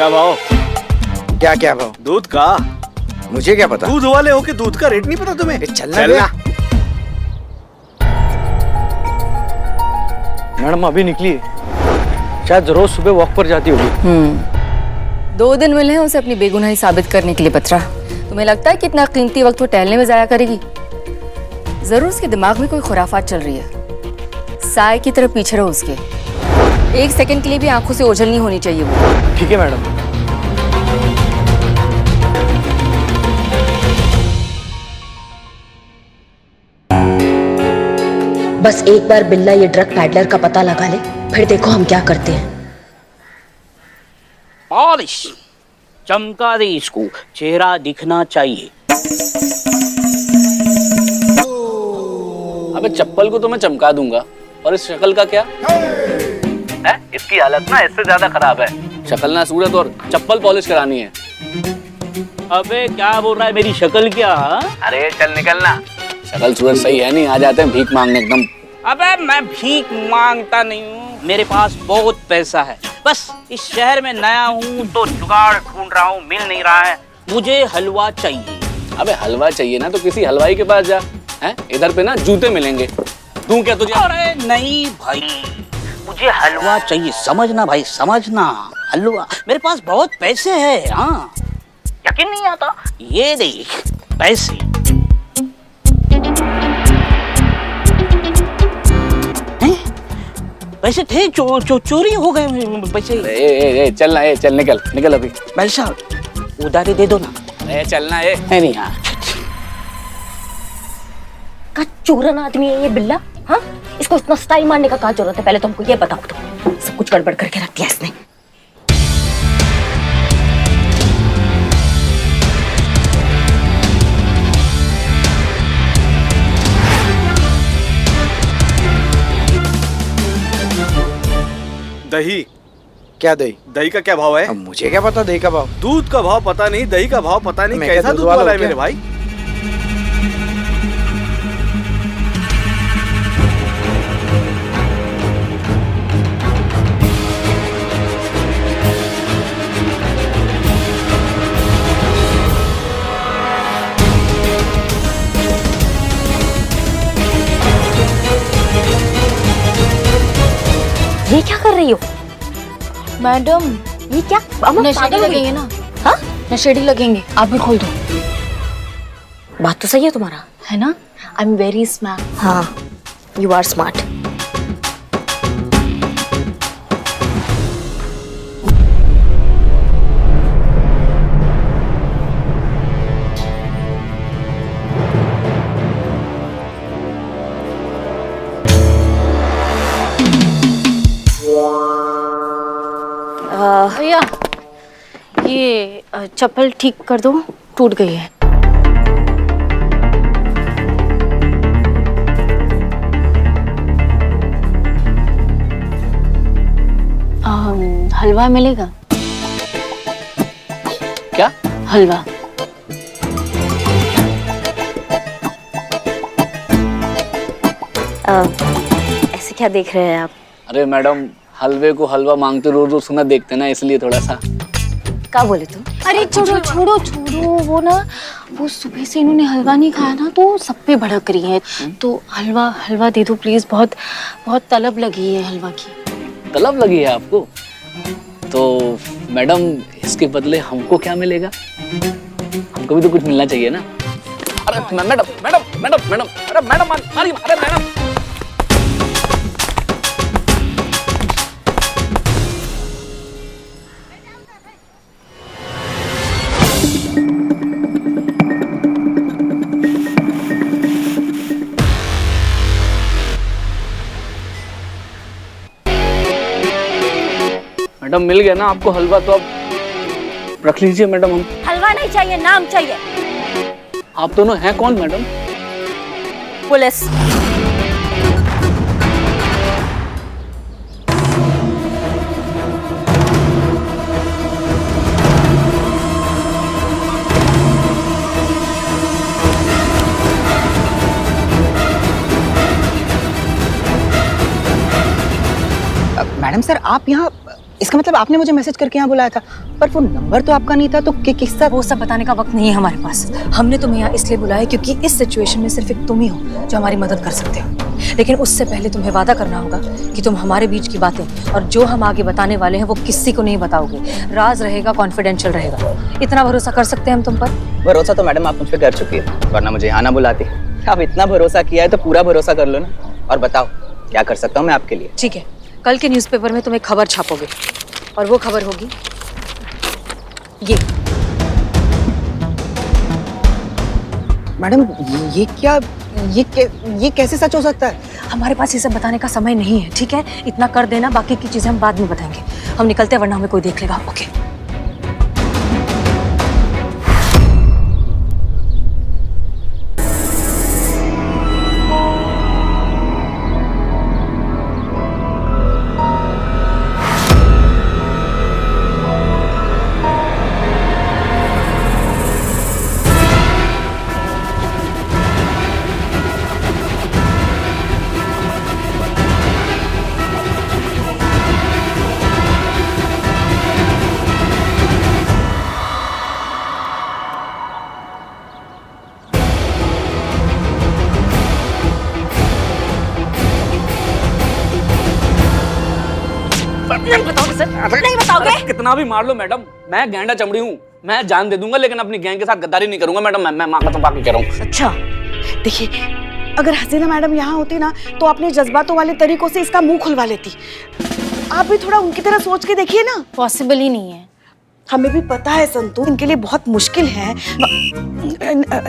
क्या भाव? क्या क्या भाव? दूध का? मुझे क्या पता? दूध वाले हो के दूध का रेट नहीं पता तुम्हें? चलना। मैडम अभी निकली है, शायद रोज सुबह वॉक पर जाती होगी। 2 दिन मिले हैं उसे अपनी बेगुनाही साबित करने के लिए। बत्रा, तुम्हें लगता है कि इतना कीमती वक्त वो टहलने में जाया करेगी? जरूर उसके दिमाग में कोई खुराफात चल रही है। साय की तरफ पीछे रहो उसके। 1 सेकंड के लिए भी आंखों से ओझल नहीं होनी चाहिए वो। ठीक है मैडम। बस एक बार बिल्ला ये ड्रग पैडलर का पता लगा ले, फिर देखो हम क्या करते हैं। पॉलिश चमका दे इसको, चेहरा दिखना चाहिए। अबे चप्पल को तो मैं चमका दूंगा, और इस शक्ल का क्या है? इसकी हालत ना इससे ज्यादा खराब है। शक्ल ना सूरत और चप्पल पॉलिश करानी है। अबे क्या बोल रहा है, मेरी शक्ल क्या? अरे चल निकलना। शक्ल सूरत सही है नहीं, आ जाते हैं भीख मांगने एकदम। अबे मैं भीख मांगता नहीं हूँ, मेरे पास बहुत पैसा है। बस इस शहर में नया हूँ तो जुगाड़ ढूंढ रहा हूँ, मिल नहीं रहा है। मुझे हलवा चाहिए। अबे हलवा चाहिए ना तो किसी हलवाई के पास जा, हैं? इधर पे ना जूते मिलेंगे। दूं क्या तुझे? अरे नहीं भाई, मुझे हलवा चाहिए, समझना भाई, समझना। हलवा, मेरे पास बहुत पैसे हैं। हाँ, यकीन नहीं आता? ये देख पैसे। पैसे थे, चोरी हो गए पैसे। चल निकल अभी। भाई साहब उधारी दे दो ना। चलना नहीं यार, का चूरन आदमी है ये बिल्ला। हाँ, इसको इतना स्टाइल मारने का क्या जरूरत है? पहले तो हमको ये बताओ, तो सब कुछ गड़बड़ करके रख दिया इसने। दही। क्या दही? दही का क्या भाव है? अब मुझे क्या पता दही का भाव? दूध का भाव पता नहीं, दही का भाव पता नहीं। मैं कैसा क्या दूध दूध वाला वाला है हूँ मेरे क्या? भाई? ये क्या कर रही हो मैडम, ये क्या? नशेड़ी लगेंगे ना? हाँ, नशेड़ी लगेंगे। आप भी खोल दो। बात तो सही है तुम्हारा, है ना? I am very smart. हाँ, यू आर स्मार्ट। भैया, ये चप्पल ठीक कर दो, टूट गई है। हलवा मिलेगा? क्या हलवा? ऐसे क्या देख रहे हैं आप? अरे मैडम, हलवे को हलवा मांगते रोज रोज सुना देखते ना, इसलिए थोड़ा सा। क्या बोले तुम? अरे छोड़ो, वो ना, वो सुबह से इन्होंने हलवा नहीं खाया ना, तो सब पे भड़क रही है। तो हलवा दे दो प्लीज, बहुत बहुत तलब लगी है हलवा की। तलब लगी है आपको? तो मैडम इसके बदले हमको क्या मिलेगा? हमको भी तो कुछ मिलना चाहिए ना। अरे मैडम मारिए, अरे मैडम। मैडम मिल गया ना आपको हलवा, तो अब रख लीजिए मैडम। हम हलवा नहीं चाहिए, नाम चाहिए। आप दोनों हैं कौन मैडम? पुलिस। मैडम सर, आप यहाँ इसका मतलब आपने मुझे मैसेज करके यहाँ बुलाया था, पर वो नंबर तो आपका नहीं था, तो किसका? वो सब बताने का वक्त नहीं है हमारे पास। हमने तुम्हें यहाँ इसलिए बुलाया क्योंकि इस सिचुएशन में सिर्फ एक तुम ही हो जो हमारी मदद कर सकते हो। लेकिन उससे पहले तुम्हें वादा करना होगा कि तुम हमारे बीच की बातें और जो हम आगे बताने वाले हैं वो किसी को नहीं बताओगे। राज रहेगा, कॉन्फिडेंशियल रहेगा। इतना भरोसा कर सकते हैं हम तुम पर? भरोसा तो मैडम आप मुझ पर कर चुकी है, वरना मुझे यहाँ ना बुलाती। आप इतना भरोसा किया है तो पूरा भरोसा कर लो ना। और बताओ क्या कर सकता हूँ मैं आपके लिए? ठीक है, कल के न्यूज़पेपर में तुम एक खबर छापोगे और वो खबर होगी ये। मैडम ये कैसे सच हो सकता है? हमारे पास ये सब बताने का समय नहीं है, ठीक है? इतना कर देना, बाकी की चीजें हम बाद में बताएंगे। हम निकलते हैं वरना हमें कोई देख लेगा। ओके? नहीं बताओगे सर? नहीं बताओगे? कितना भी मार लो मैडम, मैं गैंडा चमड़ी हूँ, मैं जान दे दूंगा, लेकिन अपनी गैंग के साथ गद्दारी नहीं करूंगा मैडम। मैं माँ कसम पाके कह रहा हूँ। अच्छा देखिए, अगर हसीना मैडम यहाँ होती ना तो अपने जज्बातों वाले तरीकों से इसका मुंह खुलवा लेती। आप भी थोड़ा उनकी तरह सोच के देखिए ना। पॉसिबल ही नहीं है। हमें भी पता है संतू, इनके लिए बहुत मुश्किल है।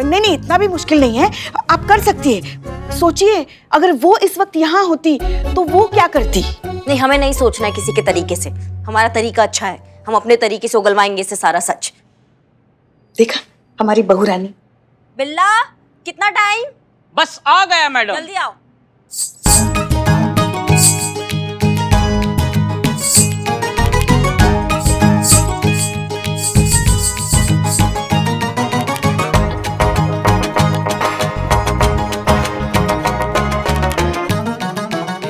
नहीं, इतना भी मुश्किल नहीं है, आप कर सकती है। सोचिए, अगर वो इस वक्त यहाँ होती तो वो क्या करती? नहीं, हमें नहीं सोचना है किसी के तरीके से। हमारा तरीका अच्छा है, हम अपने तरीके से उगलवाएंगे इससे सारा सच। देखा हमारी बहू रानी। बिल्ला, कितना टाइम? बस आ गया मैडम। जल्दी आओ।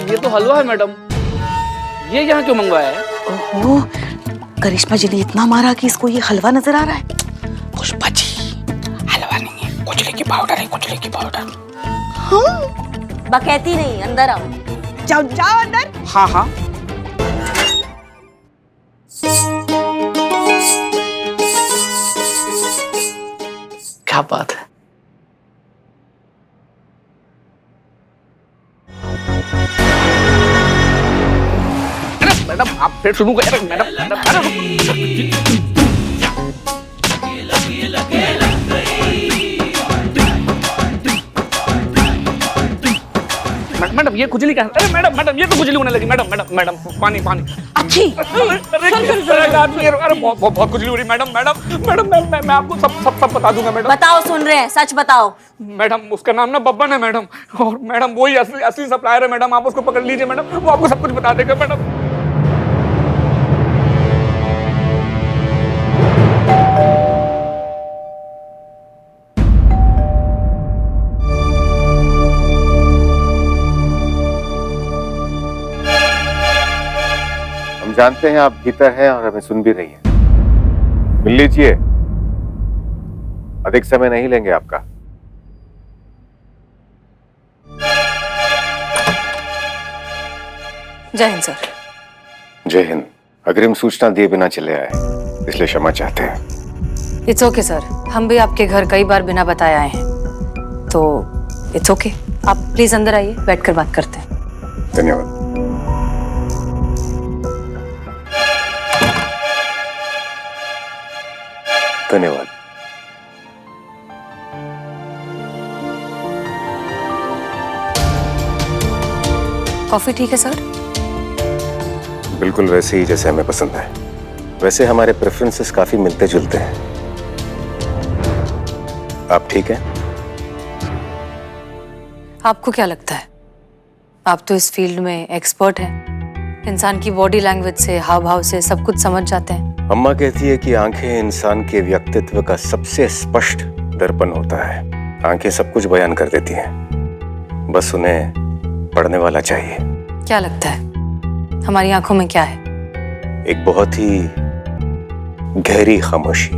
ये तो हलवा है मैडम, ये यहाँ क्यों मंगवाया है? ओहो, करिश्मा जी ने इतना मारा कि इसको ये हलवा नजर आ रहा है। पुष्पा जी, हलवा नहीं है, कुचले की पाउडर है, कुचले की पाउडर। बकैती नहीं, अंदर आओ। जाओ जाओ अंदर। हाँ हाँ। क्या बात है। मैडम आप फिर शुरू करें। मैडम मैडम ये खुजली क्या? अरे मैडम ये तो खुजली होने लगी। मैडम पानी। अच्छी अरे बहुत खुजली हो रही मैडम। मैं आपको सब बता दूंगा मैडम। बताओ, सुन रहे हैं, सच बताओ। मैडम उसका नाम ना बब्बन है मैडम, और मैडम वही असली सप्लायर है मैडम। आप उसको पकड़ लीजिए मैडम, वो आपको सब कुछ बता देगा मैडम। हम जानते हैं आप भीतर हैं और हमें सुन भी रही हैं। मिल लीजिए, अधिक समय नहीं लेंगे आपका। जय हिंद सर। जय हिंद। अग्रिम सूचना दिए बिना चले आए, इसलिए क्षमा चाहते हैं। इट्स ओके सर, हम भी आपके घर कई बार बिना बताए आए हैं, तो इट्स ओके। आप प्लीज अंदर आइए, बैठकर बात करते हैं। धन्यवाद। धन्यवाद। कॉफी ठीक है सर? बिल्कुल वैसे ही जैसे हमें पसंद है। वैसे हमारे प्रेफरेंसेस काफी मिलते जुलते हैं। आप ठीक हैं? आपको क्या लगता है? आप तो इस फील्ड में एक्सपर्ट हैं। इंसान की बॉडी लैंग्वेज से, हाव भाव से सब कुछ समझ जाते हैं। अम्मा कहती है कि आंखें इंसान के व्यक्तित्व का सबसे स्पष्ट दर्पण होता है। आंखें सब कुछ बयान कर देती हैं, बस उन्हें पढ़ने वाला चाहिए। क्या लगता है हमारी आंखों में क्या है? एक बहुत ही गहरी खामोशी।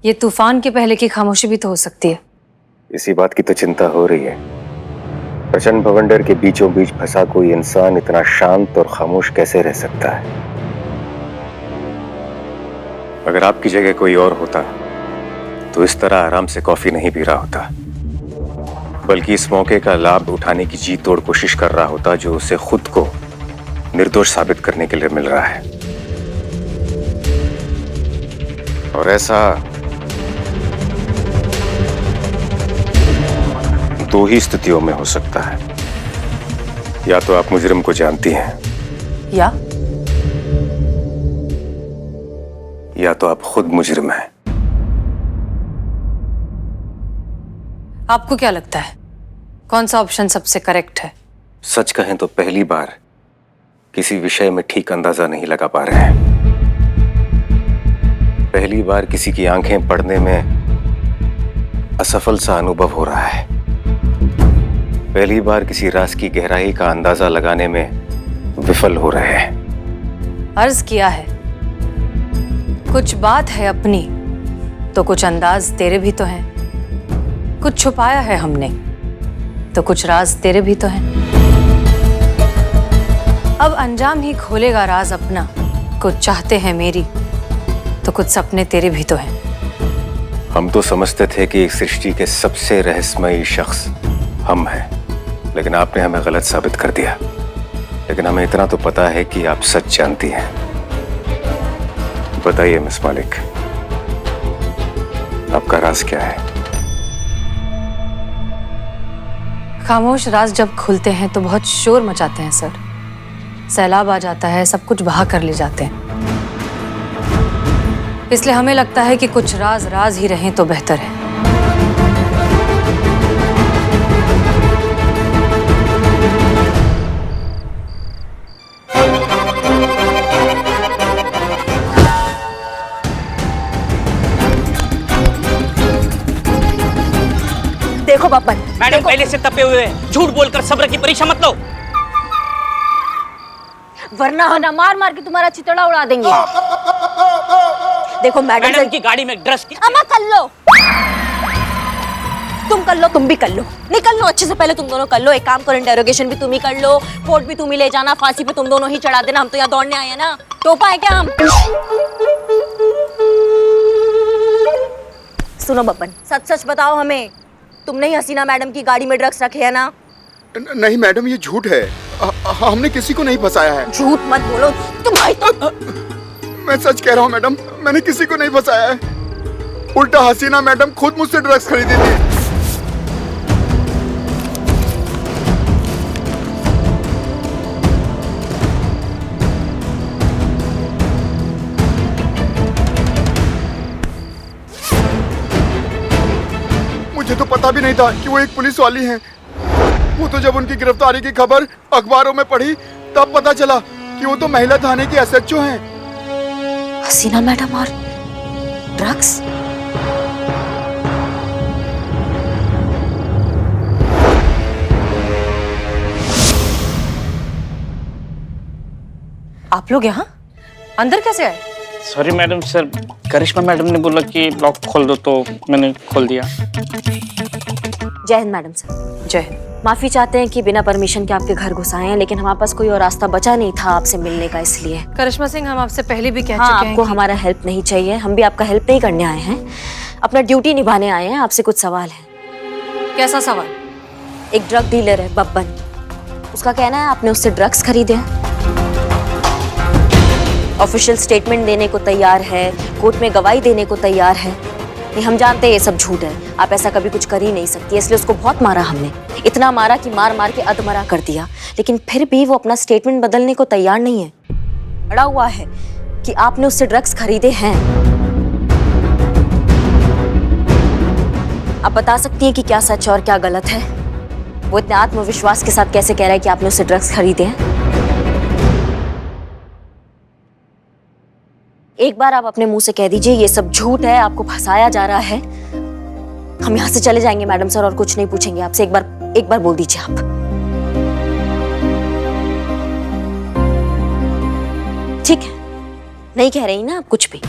ये तूफान के पहले की खामोशी भी तो हो सकती है। इसी बात की तो चिंता हो रही है। प्रचंड भवंडर के बीचों बीच फंसा कोई इंसान इतना शांत और खामोश कैसे रह सकता है? अगर आपकी जगह कोई और होता तो इस तरह आराम से कॉफी नहीं पी रहा होता, बल्कि इस मौके का लाभ उठाने की जी तोड़ कोशिश कर रहा होता जो उसे खुद को निर्दोष साबित करने के लिए मिल रहा है। और ऐसा दो ही स्थितियों में हो सकता है। या तो आप मुजरिम को जानती हैं, या तो आप खुद मुजरिम हैं। आपको क्या लगता है कौन सा ऑप्शन सबसे करेक्ट है? सच कहें तो पहली बार किसी विषय में ठीक अंदाजा नहीं लगा पा रहे हैं। पहली बार किसी की आंखें पढ़ने में असफल सा अनुभव हो रहा है। पहली बार किसी राज की गहराई का अंदाजा लगाने में विफल हो रहे हैं। अर्ज किया है, कुछ बात है अपनी तो कुछ अंदाज तेरे भी तो हैं। कुछ छुपाया है हमने तो कुछ राज तेरे भी तो हैं। अब अंजाम ही खोलेगा राज अपना। कुछ चाहते हैं मेरी तो कुछ सपने तेरे भी तो हैं। हम तो समझते थे कि इस सृष्टि के सबसे रहस्यमयी शख्स हम हैं, लेकिन आपने हमें गलत साबित कर दिया। लेकिन हमें इतना तो पता है कि आप सच जानती हैं। बताइए मिस मालिक, आपका राज क्या है? खामोश राज जब खुलते हैं तो बहुत शोर मचाते हैं सर। सैलाब आ जाता है, सब कुछ बहा कर ले जाते हैं। इसलिए हमें लगता है कि कुछ राज राज ही रहें तो बेहतर है। देखो बब्बन, मैडम पहले से तपे हुए हैं, झूठ बोलकर सब्र की परीक्षा मत लो, वरना हम ना मार मार के तुम्हारा चितड़ा उड़ा देंगे। देखो मैडम की गाड़ी में ड्रेस की अम्मा कर लो, तुम कर लो, तुम भी कर लो, निकल लो अच्छे से। पहले तुम दोनों कर लो। एक काम करो, इंटेरोगेशन भी तुम ही कर लो, कोर्ट भी तुम ही ले जाना, फांसी पे तुम दोनों ही चढ़ा देना। हम तो यहाँ दौड़ने आए हैं ना, टोपा है क्या हम? सुनो बब्बन, सच सच बताओ हमें, तुमने ही हसीना मैडम की गाड़ी में ड्रग्स रखे है ना? नहीं मैडम, ये झूठ है। हमने किसी को नहीं फंसाया है। झूठ मत बोलो तुम्हारी तो। मैं सच कह रहा हूँ मैडम, मैंने किसी को नहीं फंसाया है। उल्टा हसीना मैडम खुद मुझसे ड्रग्स खरीदी थी। मुझे तो पता भी नहीं था कि वो एक पुलिस वाली हैं। वो तो जब उनकी गिरफ्तारी की खबर अखबारों में पढ़ी तब पता चला कि वो तो महिला थाने की एसएचओ हैं। हसीना मैडम और ड्रग्स? आप लोग यहाँ अंदर कैसे आए? सॉरी मैडम, सर करिश्मा मैडम ने बोला कि लॉक खोल दो तो मैंने खोल दिया। जय हिंद मैडम सर। जय हिंद। माफी चाहते हैं कि बिना परमिशन के आपके घर घुस आए हैं, लेकिन हमारे पास कोई और रास्ता बचा नहीं था आपसे मिलने का, इसलिए। करिश्मा सिंह, हम आपसे पहले भी कह हाँ, चुके हैं आपको कि... हमारा हेल्प नहीं चाहिए। हम भी आपका हेल्प नहीं करने आए हैं, अपना ड्यूटी निभाने आए हैं। आपसे कुछ सवाल है। कैसा सवाल? एक ड्रग डीलर है बब्बन, उसका कहना है आपने उससे ड्रग्स खरीदे हैं। ऑफिशियल स्टेटमेंट देने को तैयार है, कोर्ट में गवाही देने को तैयार है। नहीं, हम जानते हैं ये सब झूठ है, आप ऐसा कभी कुछ कर ही नहीं सकती, इसलिए उसको बहुत मारा हमने। इतना मारा कि मार मार के अधमरा कर दिया, लेकिन फिर भी वो अपना स्टेटमेंट बदलने को तैयार नहीं है। अड़ा हुआ है कि आपने उससे ड्रग्स खरीदे हैं। आप बता सकती हैं कि क्या सच और क्या गलत है? वो इतने आत्मविश्वास के साथ कैसे कह रहा है कि आपने उससे ड्रग्स खरीदे हैं? एक बार आप अपने मुंह से कह दीजिए ये सब झूठ है, आपको फंसाया जा रहा है। हम यहाँ से चले जाएंगे मैडम सर, और कुछ नहीं पूछेंगे आपसे। एक बार एक बार बोल दीजिए आप। ठीक है, नहीं कह रही ना आप कुछ भी।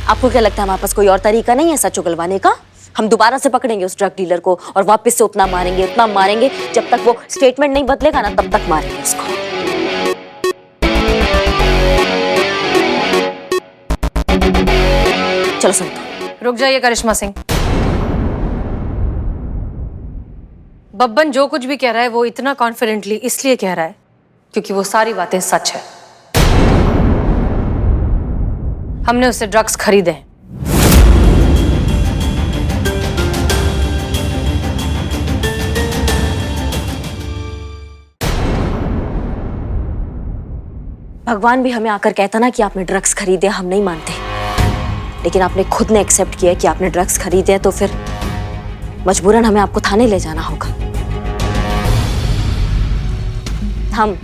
आपको क्या लगता है हमारे पास कोई और तरीका नहीं है सच उगलवाने का? हम दोबारा से पकड़ेंगे उस ड्रग डीलर को और वापस से उतना मारेंगे जब तक वो स्टेटमेंट नहीं बदलेगा ना, तब तक मारेंगे उसको। चलो संतू। रुक जाइए करिश्मा सिंह। बब्बन जो कुछ भी कह रहा है वो इतना कॉन्फिडेंटली इसलिए कह रहा है क्योंकि वो सारी बातें सच है। हमने उससे ड्रग्स खरीदे हैं। भगवान भी हमें आकर कहता ना कि आपने ड्रग्स खरीदे, हम नहीं मानते, लेकिन आपने खुद ने एक्सेप्ट किया कि आपने ड्रग्स खरीदे, तो फिर मजबूरन हमें आपको थाने ले जाना होगा। हम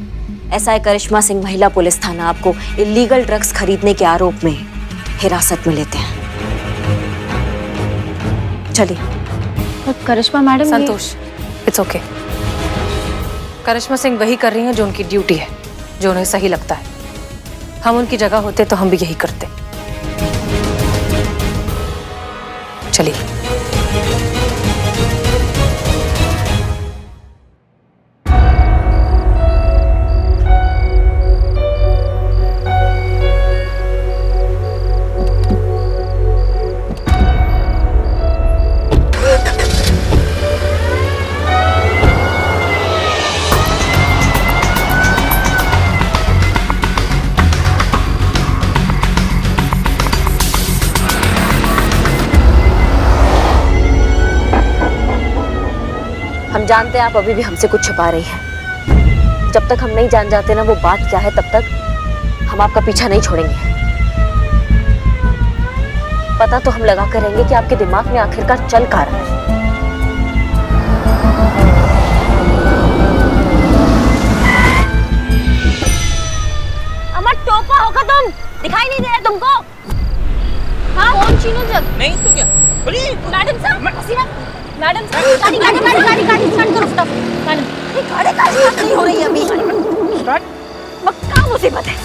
एसआई करिश्मा सिंह महिला पुलिस थाना आपको इलीगल ड्रग्स खरीदने के आरोप में हिरासत में लेते हैं। चलिए। करिश्मा मैडम, संतोष, इट्स ओके। करिश्मा सिंह वही कर रही हैं जो उनकी ड्यूटी है, जो उन्हें सही लगता है। हम उनकी जगह होते तो हम भी यही करते। चलिए। हम जानते हैं आप अभी भी हमसे कुछ छुपा रही हैं। जब तक हम नहीं जान जाते ना वो बात क्या है, तब तक हम आपका पीछा नहीं छोड़ेंगे। पता तो हम लगा कर रहेंगे कि आपके दिमाग में आखिरकार चल क्या रहा है। अमर टोपा होगा तुम, दिखाई नहीं दे रहा तुमको? हाँ, कौन चीनू जग? नहीं तो क्या? मैडम साहब, हसीना मैडम, गाड़ी स्टार्ट करो। स्टॉप मैडम, ये गाड़ी का स्टार्ट नहीं हो रही है अभी। स्टार्ट? क्या मुसीबत है?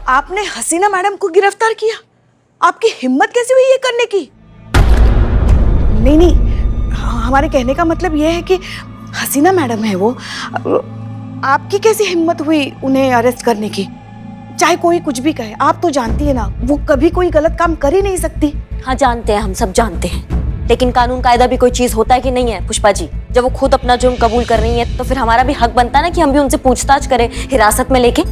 आपने हसीना मैडम को गिरफ्तार किया? आपकी हिम्मत कैसे हुई ये करने की? नहीं, हमारे कहने का मतलब ये है कि हसीना मैडम है वो, आपकी कैसी हिम्मत हुई उन्हें अरेस्ट करने की? चाहे कोई कुछ भी कहे, आप तो जानती है ना वो कभी कोई गलत काम कर ही नहीं सकती। हाँ जानते हैं, हम सब जानते हैं, लेकिन कानून कायदा भी कोई चीज होता है कि नहीं है पुष्पा जी? जब वो खुद अपना जुर्म कबूल कर रही है तो फिर हमारा भी हक बनता है ना कि हम भी उनसे पूछताछ करें हिरासत में लेके।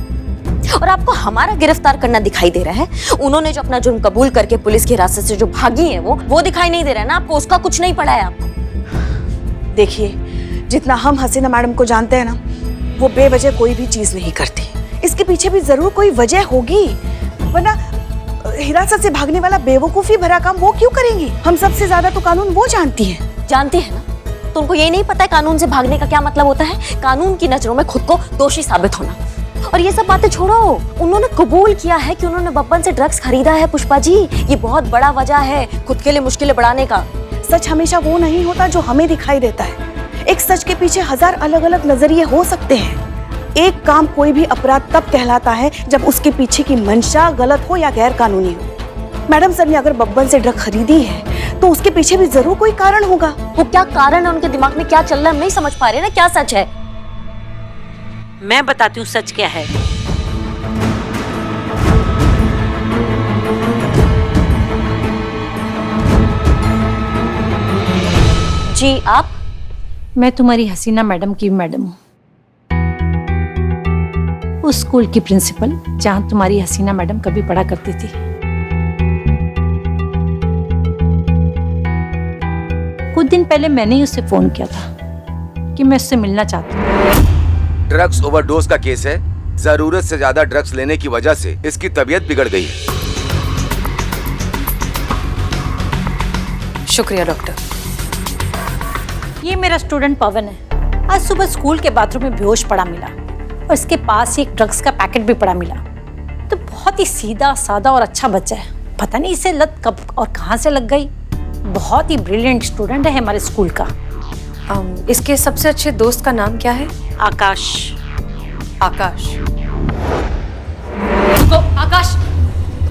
और आपको हमारा गिरफ्तार करना दिखाई दे रहा है, उन्होंने जो अपना जुर्म कबूल करके पुलिस की हिरासत से जो भागी है वो दिखाई नहीं दे रहा है ना आपको? उसका कुछ नहीं पड़ा है आपको। देखिए, जितना हम हसीना मैडम को जानते हैं ना, वो बेवजह कोई भी चीज नहीं करती। इसके पीछे भी जरूर कोई वजह होगी, वरना हिरासत से भागने वाला बेवकूफी भरा काम वो क्यों करेंगी? हम सबसे ज्यादा तो कानून वो जानती हैं। जानती है ना, तो उनको ये नहीं पता है कानून से भागने का क्या मतलब होता है? कानून की नजरों में खुद को दोषी साबित होना। और ये सब बातें छोड़ो, उन्होंने कबूल किया है कि उन्होंने बब्बन से ड्रग्स खरीदा है पुष्पा जी। ये बहुत बड़ा वजह है खुद के लिए मुश्किलें बढ़ाने का। सच हमेशा वो नहीं होता जो हमें दिखाई देता है। एक सच के पीछे हजार अलग अलग नजरिए हो सकते हैं। एक काम कोई भी अपराध तब कहलाता है जब उसके पीछे की मंशा गलत हो या गैर कानूनी हो। मैडम सर ने अगर बब्बन से ड्रग खरीदी है तो उसके पीछे भी जरूर कोई कारण होगा। वो क्या कारण है, उनके दिमाग में क्या चल रहा है, हम नहीं समझ पा रहे ना क्या सच है। मैं बताती हूँ सच क्या है। जी आप? मैं तुम्हारी हसीना मैडम की मैडम हूँ, उस स्कूल की प्रिंसिपल जहां तुम्हारी हसीना मैडम कभी पढ़ा करती थी। कुछ दिन पहले मैंने ही उससे फोन किया था कि मैं उससे मिलना चाहती हूँ। ड्रग्स ओवरडोज का केस है। जरूरत से ज्यादा ड्रग्स लेने की वजह से इसकी तबीयत बिगड़ गई है। शुक्रिया डॉक्टर। ये मेरा स्टूडेंट पवन है। आज सुबह स्कूल के बाथरूम में बेहोश पड़ा मिला और इसके पास ही एक ड्रग्स का पैकेट भी पड़ा मिला। तो बहुत ही सीधा सादा और अच्छा बच्चा है, पता नहीं इसे लत कब और कहाँ से लग गई। बहुत ही ब्रिलियंट स्टूडेंट है हमारे स्कूल का। इसके सबसे अच्छे दोस्त का नाम क्या है? आकाश। आकाश। रुको आकाश,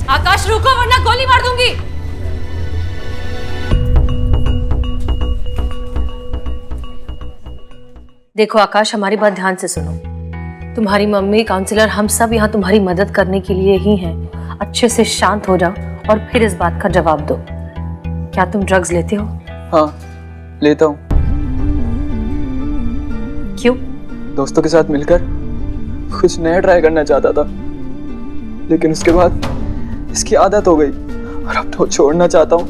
आकाश रुको वरना गोली मार दूंगी। देखो आकाश, हमारी बात ध्यान से सुनो। तुम्हारी मम्मी, काउंसलर, हम सब यहाँ तुम्हारी मदद करने के लिए ही हैं। अच्छे से शांत हो जाओ और फिर इस बात का जवाब दो। क्या तुम ड्रग्स लेते हो? हाँ, लेता हूँ। क्यों? दोस्तों के साथ मिलकर कुछ नया ट्राई करना चाहता था, लेकिन उसके बाद इसकी आदत हो गई और अब तो छोड़ना चाहता हूँ,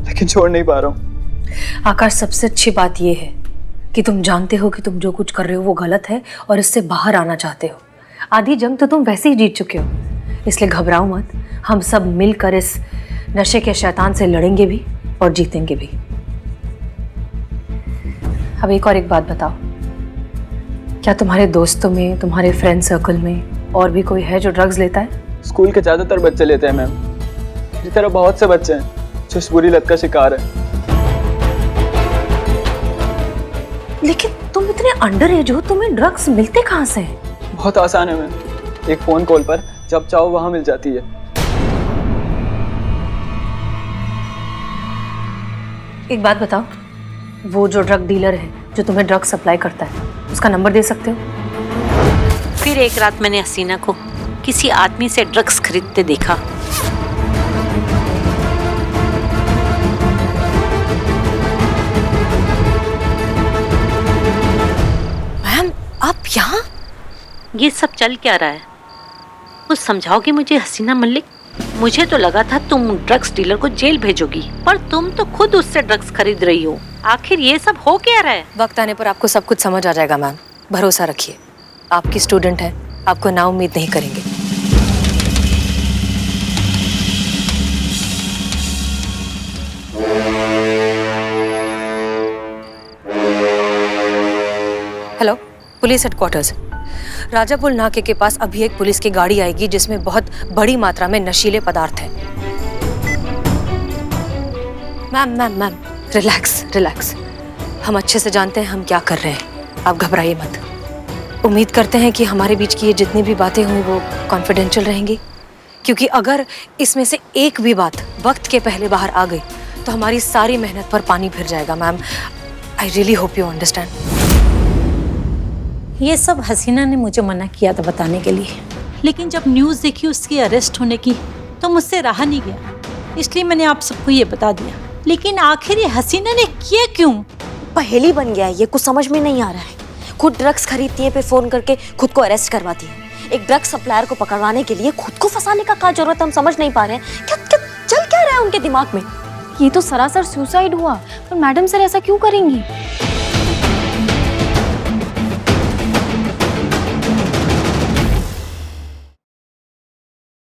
लेकिन छोड़ नहीं पा रहा हूँ। आकाश, सबसे अच्छी बात यह है कि तुम जानते हो कि तुम जो कुछ कर रहे हो वो गलत है और इससे बाहर आना चाहते हो। आधी जंग तो तुम वैसे ही जीत चुके हो, इसलिए घबराओ मत। हम सब मिलकर इस नशे के शैतान से लड़ेंगे भी और जीतेंगे भी। अब एक बात बताओ, क्या तुम्हारे दोस्तों में, तुम्हारे फ्रेंड सर्कल में और भी कोई है जो ड्रग्स लेता है? स्कूल के ज्यादातर बच्चे लेते हैं मैम। इसी तरह बहुत से बच्चे हैं जो इस बुरी लत का शिकार है। लेकिन तुम इतने अंडर एज हो, तुम्हें ड्रग्स मिलते कहाँ से? बहुत आसान है मैम, एक फोन कॉल पर जब चाहो वहां मिल जाती है। एक बात बताओ, वो जो ड्रग डीलर है जो तुम्हें ड्रग सप्लाई करता है, उसका नंबर दे सकते हो? फिर एक रात मैंने हसीना को किसी आदमी से ड्रग्स खरीदते देखा। मैम, आप यहाँ? ये सब चल क्या रहा है? कुछ समझाओगे मुझे हसीना मलिक? मुझे तो लगा था तुम ड्रग्स डीलर को जेल भेजोगी, पर तुम तो खुद उससे ड्रग्स खरीद रही हो। आखिर ये सब हो क्या रहा है? वक्त आने पर आपको सब कुछ समझ आ जाएगा मैम, भरोसा रखिए। आपकी स्टूडेंट है, आपको ना उम्मीद नहीं करेंगे। Hello, police headquarters. राजापुल नाके के पास अभी एक पुलिस की गाड़ी आएगी जिसमें बहुत बड़ी मात्रा में नशीले पदार्थ हैं। Ma'am, relax. हम अच्छे से जानते हैं हम क्या कर रहे हैं, आप घबराइए मत। उम्मीद करते हैं कि हमारे बीच की ये जितनी भी बातें हुई वो कॉन्फिडेंशियल रहेंगी, क्योंकि अगर इसमें से एक भी बात वक्त के पहले बाहर आ गई तो हमारी सारी मेहनत पर पानी फिर जाएगा। Ma'am, I really hope you understand. ये सब हसीना ने मुझे मना किया था बताने के लिए, लेकिन जब न्यूज़ देखी उसकी अरेस्ट होने की तो मुझसे रहा नहीं गया, इसलिए मैंने आप सबको ये बता दिया। लेकिन आखिर ये हसीना ने किया क्यों? पहेली बन गया है ये, कुछ समझ में नहीं आ रहा है। खुद ड्रग्स खरीदती है, फिर फोन करके खुद को अरेस्ट करवाती है। एक ड्रग्स सप्लायर को पकड़वाने के लिए खुद को फंसाने का क्या जरूरत है, हम समझ नहीं पा रहे हैं। क्या चल क्या रहा है उनके दिमाग में? ये तो सरासर सुसाइड हुआ, पर मैडम सर ऐसा क्यों करेंगी?